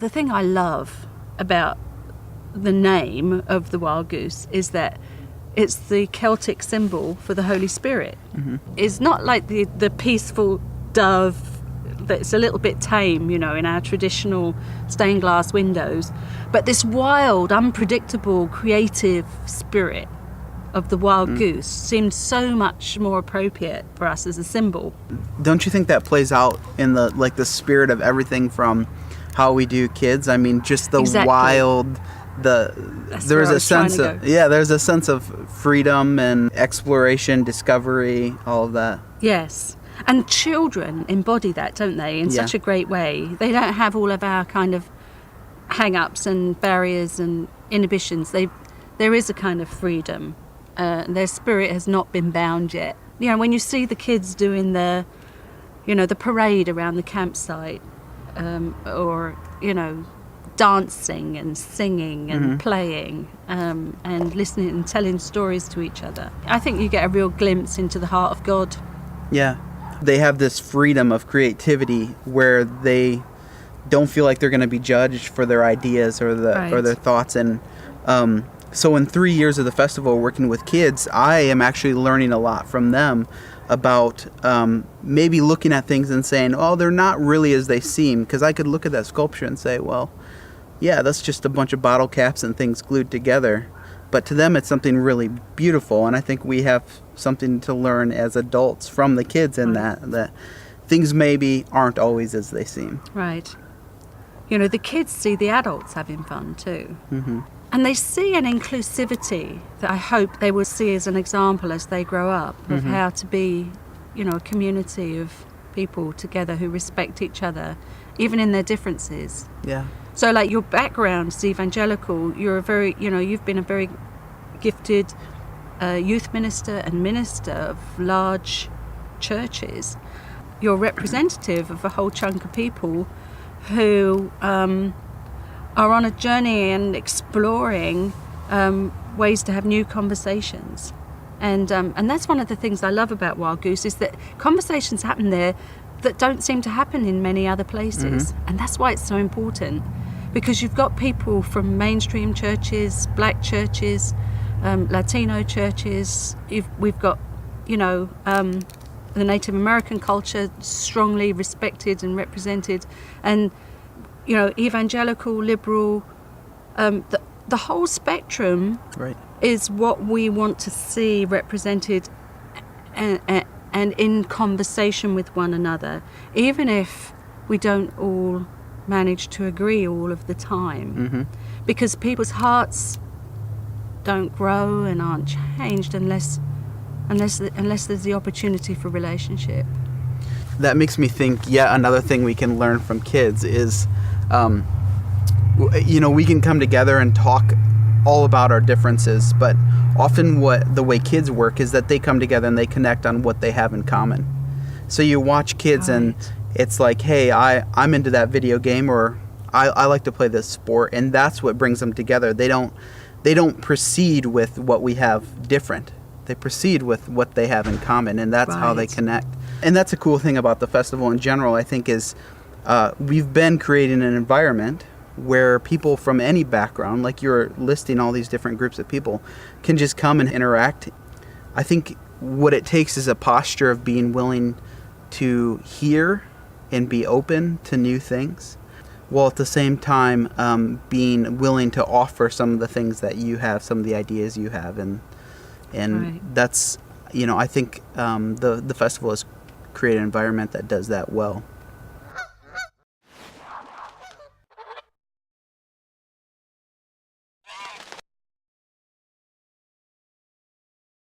the thing I love about the name of the wild goose is that it's the Celtic symbol for the Holy Spirit. Mm-hmm. It's not like the peaceful dove that's a little bit tame, in our traditional stained glass windows, but this wild, unpredictable, creative spirit of the wild goose seemed so much more appropriate for us as a symbol. Don't you think that plays out in the spirit of everything from how we do kids? I mean, just the wild, there's a sense of freedom and exploration, discovery, all of that. Yes. And children embody that, don't they, in such a great way. They don't have all of our kind of hang-ups and barriers and inhibitions. There is a kind of freedom. Their spirit has not been bound yet. When you see the kids doing the parade around the campsite, or, dancing and singing and playing, and listening and telling stories to each other, I think you get a real glimpse into the heart of God. Yeah. They have this freedom of creativity where they don't feel like they're going to be judged for their ideas or their thoughts. And so in 3 years of the festival working with kids, I am actually learning a lot from them about maybe looking at things and saying, oh, they're not really as they seem. Because I could look at that sculpture and say, well, yeah, that's just a bunch of bottle caps and things glued together. But to them, it's something really beautiful. And I think we have something to learn as adults from the kids in that things maybe aren't always as they seem. Right. The kids see the adults having fun too. Mm-hmm. And they see an inclusivity that I hope they will see as an example as they grow up of how to be, a community of people together who respect each other, even in their differences. Yeah. So like your background is evangelical, you've been a very gifted youth minister and minister of large churches. You're representative of a whole chunk of people who are on a journey and exploring ways to have new conversations. And that's one of the things I love about Wild Goose is that conversations happen there that don't seem to happen in many other places. Mm-hmm. And that's why it's so important, because you've got people from mainstream churches, black churches, Latino churches. We've got, the Native American culture strongly respected and represented, and, evangelical, liberal, the whole spectrum is what we want to see represented and in conversation with one another, even if we don't all manage to agree all of the time, because people's hearts don't grow and aren't changed unless there's the opportunity for relationship. That makes me think yet another thing we can learn from kids is, we can come together and talk all about our differences, but often the way kids work is that they come together and they connect on what they have in common. So you watch kids and it's like, hey, I'm into that video game, or I like to play this sport, and that's what brings them together. They don't proceed with what we have different. They proceed with what they have in common, and that's how they connect. And that's a cool thing about the festival in general, I think, is we've been creating an environment where people from any background, like you're listing all these different groups of people, can just come and interact. I think what it takes is a posture of being willing to hear and be open to new things, while at the same time being willing to offer some of the things that you have, some of the ideas you have. And that's, I think the festival has created an environment that does that well.